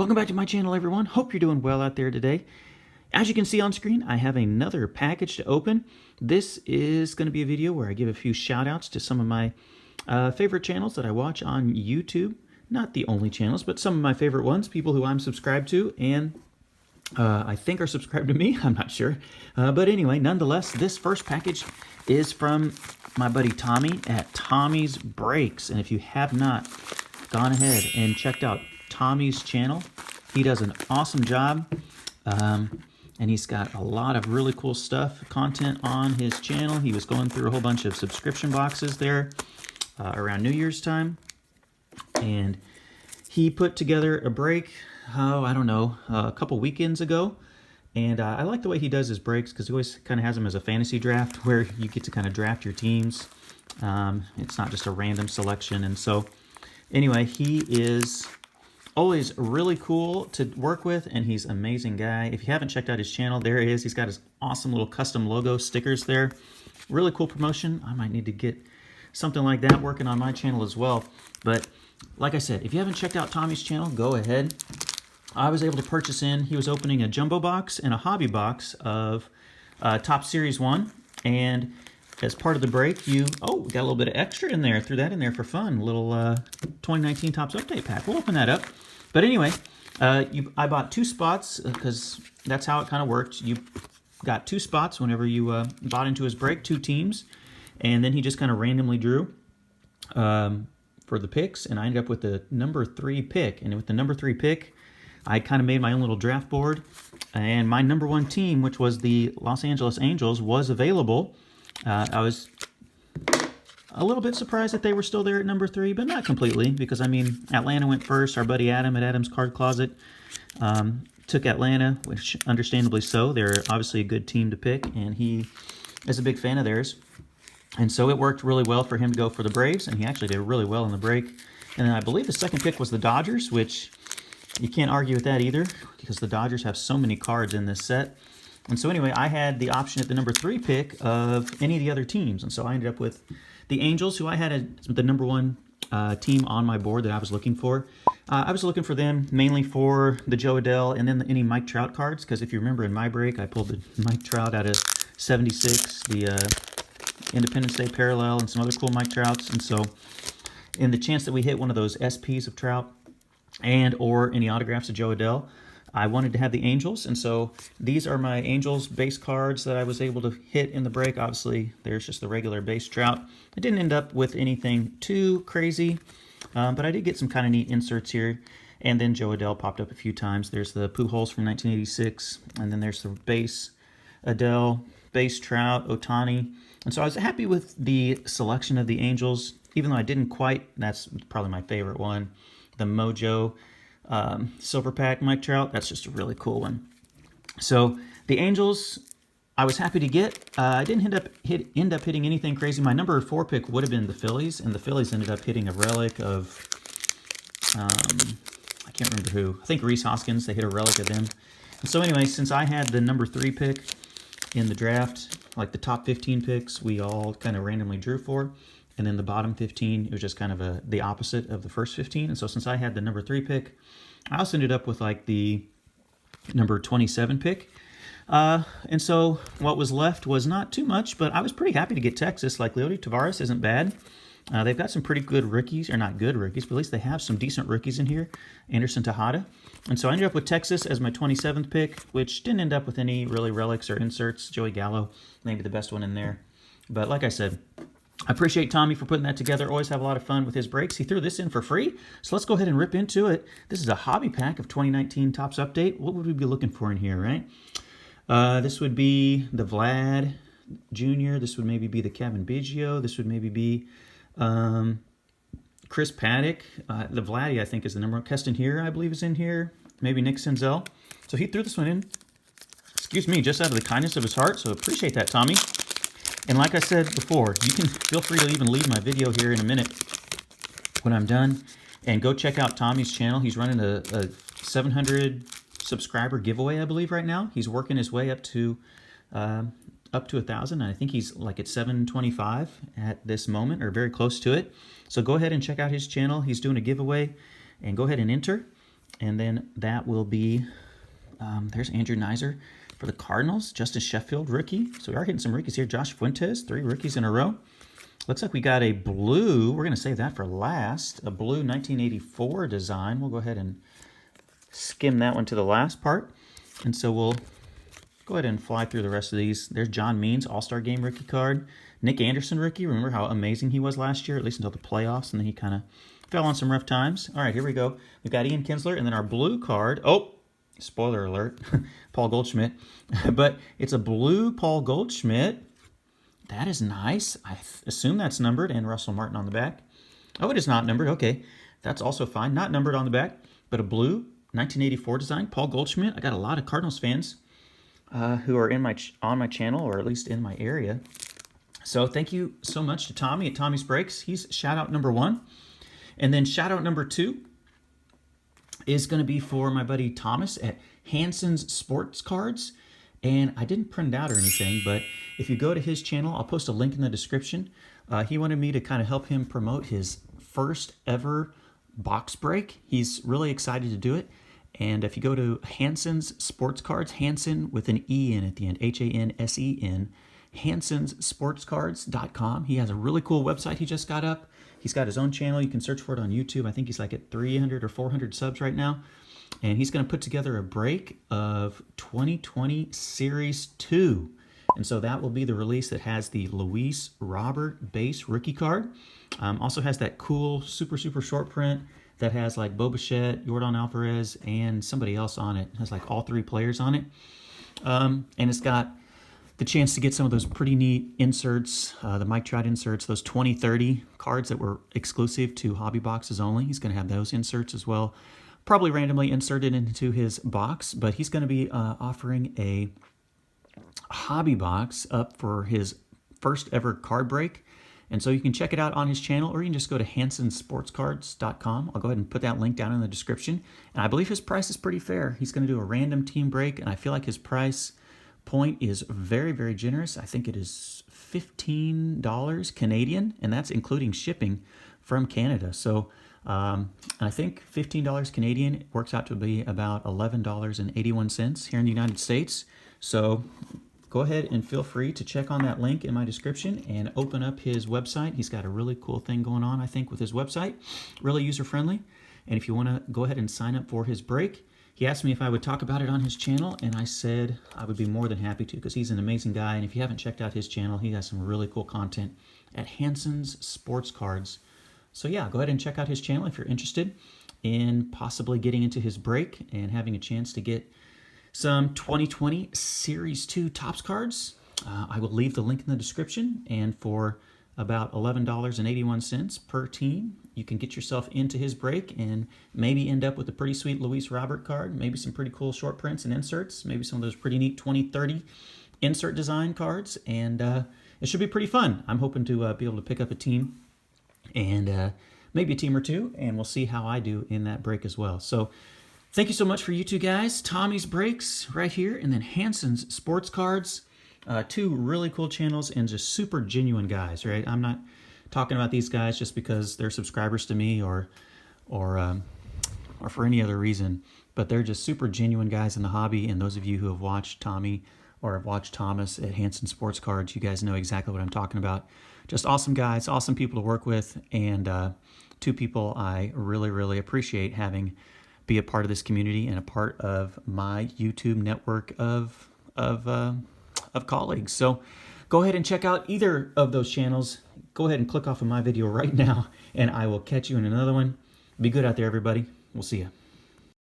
Welcome back to my channel, everyone. Hope you're doing well out there today. As you can see on screen, I have another package to open. This is going to be a video where I give a few shout outs to some of my favorite channels that I watch on YouTube. Not the only channels, but some of my favorite ones, people who I'm subscribed to and I think are subscribed to me. I'm not sure. But anyway, nonetheless, this first package is from my buddy Tommy at Tommy's Breaks. And if you have not gone ahead and checked out Tommy's channel, he does an awesome job. And he's got a lot of really cool stuff, content on his channel. He was going through a whole bunch of subscription boxes there around New Year's time. And he put together a break, I don't know, a couple weekends ago. And I like the way he does his breaks because he always kind of has them as a fantasy draft where you get to kind of draft your teams. It's not just a random selection. And so anyway, he is always really cool to work with, and he's an amazing guy. If you haven't checked out his channel, there he is. He's got his awesome little custom logo stickers there. Really cool promotion. I might need to get something like that working on my channel as well. But like I said, if you haven't checked out Tommy's channel, go ahead. I was able to purchase in, he was opening a jumbo box and a hobby box of Top Series 1. And as part of the break, we got a little bit of extra in there. Threw that in there for fun. A little 2019 Topps Update pack. We'll open that up. But anyway, I bought 2 spots because that's how it kind of worked. You got 2 spots whenever you bought into his break, 2 teams. And then he just kind of randomly drew for the picks. And I ended up with the number 3 pick. And with the number 3 pick, I kind of made my own little draft board. And my number 1 team, which was the Los Angeles Angels, was available. I was a little bit surprised that they were still there at number 3, but not completely, because, I mean, Atlanta went first. Our buddy Adam at Adam's Card Closet took Atlanta, which understandably so. They're obviously a good team to pick, and he is a big fan of theirs. And so it worked really well for him to go for the Braves, and he actually did really well in the break. And then I believe the second pick was the Dodgers, which you can't argue with that either, because the Dodgers have so many cards in this set. And so anyway, I had the option at the number 3 pick of any of the other teams. And so I ended up with the Angels, who I had the number 1 team on my board that I was looking for. I was looking for them mainly for the Joe Adell and then any Mike Trout cards. Because if you remember in my break, I pulled the Mike Trout out of 76, the Independence Day Parallel, and some other cool Mike Trouts. And so in the chance that we hit one of those SPs of Trout and or any autographs of Joe Adell, I wanted to have the Angels, and so these are my Angels base cards that I was able to hit in the break. Obviously, there's just the regular base Trout. I didn't end up with anything too crazy, but I did get some kind of neat inserts here. And then Joe Adell popped up a few times. There's the Pujols from 1986, and then there's the base Adell, base Trout, Ohtani. And so I was happy with the selection of the Angels, even though I didn't quite. That's probably my favorite one, the Mojo Silver Pack Mike Trout. That's just a really cool one. So the Angels, I was happy to get. I didn't end up hitting anything crazy. My number 4 pick would have been the Phillies, and the Phillies ended up hitting a relic of, I can't remember who. I think Rhys Hoskins. They hit a relic of them. And so anyway, since I had the number 3 pick in the draft, like the top 15 picks, we all kind of randomly drew for. And then the bottom 15, it was just kind of the opposite of the first 15. And so since I had the number 3 pick, I also ended up with like the number 27 pick. And so what was left was not too much, but I was pretty happy to get Texas. Like Leody Taveras isn't bad. They've got some pretty good rookies, or not good rookies, but at least they have some decent rookies in here. Anderson Tejada. And so I ended up with Texas as my 27th pick, which didn't end up with any really relics or inserts. Joey Gallo, maybe the best one in there. But like I said, I appreciate Tommy for putting that together. Always have a lot of fun with his breaks. He threw this in for free, so let's go ahead and rip into it. This is a hobby pack of 2019 Topps Update. What would we be looking for in here, right? This would be the Vlad Jr. This would maybe be the Kevin Biggio. This would maybe be Chris Paddock. The Vladdy, I think, is the number 1. Keston here, I believe, is in here. Maybe Nick Senzel. So he threw this one in, excuse me, just out of the kindness of his heart, so appreciate that, Tommy. And like I said before, you can feel free to even leave my video here in a minute when I'm done. And go check out Tommy's channel. He's running a 700 subscriber giveaway, I believe, right now. He's working his way up to 1,000. I think he's like at 725 at this moment, or very close to it. So go ahead and check out his channel. He's doing a giveaway, and go ahead and enter. And then that will be, there's Andrew Nizer for the Cardinals. Justin Sheffield, rookie. So we are hitting some rookies here. Josh Fuentes, 3 rookies in a row. Looks like we got a blue. We're going to save that for last. A blue 1984 design. We'll go ahead and skim that one to the last part. And so we'll go ahead and fly through the rest of these. There's John Means, All-Star Game rookie card. Nick Anderson rookie. Remember how amazing he was last year, at least until the playoffs, and then he kind of fell on some rough times. All right, here we go. We've got Ian Kinsler, and then our blue card. Oh, spoiler alert, Paul Goldschmidt. But it's a blue Paul Goldschmidt. That is nice. I assume that's numbered, and Russell Martin on the back. Oh, it is not numbered. Okay, that's also fine. Not numbered on the back, but a blue 1984 design, Paul Goldschmidt. I got a lot of Cardinals fans who are on my channel, or at least in my area. So thank you so much to Tommy at Tommy's Breaks. He's shout out number 1. And then shout out number 2 is going to be for my buddy Thomas at HANSEN'S Sports Cards. And I didn't print it out or anything, but if you go to his channel, I'll post a link in the description. He wanted me to kind of help him promote his first ever box break. He's really excited to do it. And if you go to HANSEN'S Sports Cards, Hansen with an E-N at the end, H-A-N-S-E-N, HANSEN'Sportscards.com. He has a really cool website he just got up. He's got his own channel. You can search for it on YouTube. I think he's like at 300 or 400 subs right now. And he's going to put together a break of 2020 Series 2. And so that will be the release that has the Luis Robert base rookie card. Also has that cool super short print that has like Bo Bichette, Yordan Alvarez, and somebody else on it. It has like all 3 players on it. And it's got the chance to get some of those pretty neat inserts, the Mike Trout inserts, those 2030 cards that were exclusive to hobby boxes only. He's going to have those inserts as well. Probably randomly inserted into his box, but he's going to be offering a hobby box up for his first ever card break. And so you can check it out on his channel, or you can just go to HANSEN'Sportscards.com. I'll go ahead and put that link down in the description. And I believe his price is pretty fair. He's going to do a random team break, and I feel like his price point is very generous. I think it is $15 Canadian, and that's including shipping from Canada. So I think $15 Canadian works out to be about $11.81 here in the United States. So go ahead and feel free to check on that link in my description and open up his website. He's got a really cool thing going on, I think, with his website. Really user-friendly. And if you want to go ahead and sign up for his break, he asked me if I would talk about it on his channel, and I said I would be more than happy to, because he's an amazing guy. And if you haven't checked out his channel, he has some really cool content at HANSEN'S Sports Cards. So yeah, go ahead and check out his channel if you're interested in possibly getting into his break and having a chance to get some 2020 Series 2 Topps cards. I will leave the link in the description, and for about $11.81 per team, you can get yourself into his break and maybe end up with a pretty sweet Luis Robert card, maybe some pretty cool short prints and inserts, maybe some of those pretty neat 2030 insert design cards, and it should be pretty fun. I'm hoping to be able to pick up a team and maybe a team or 2, and we'll see how I do in that break as well. So thank you so much for you 2 guys. Tommy's Breaks right here, and then HANSEN'S Sports Cards. 2 really cool channels and just super genuine guys, right? I'm not talking about these guys just because they're subscribers to me or for any other reason, but they're just super genuine guys in the hobby. And those of you who have watched Tommy or have watched Thomas at HANSEN'S Sports Cards, you guys know exactly what I'm talking about. Just awesome guys, awesome people to work with, and 2 people I really appreciate having be a part of this community and a part of my YouTube network of colleagues. So go ahead and check out either of those channels. Go ahead and click off of my video right now, and I will catch you in another one. Be good out there, everybody. We'll see you.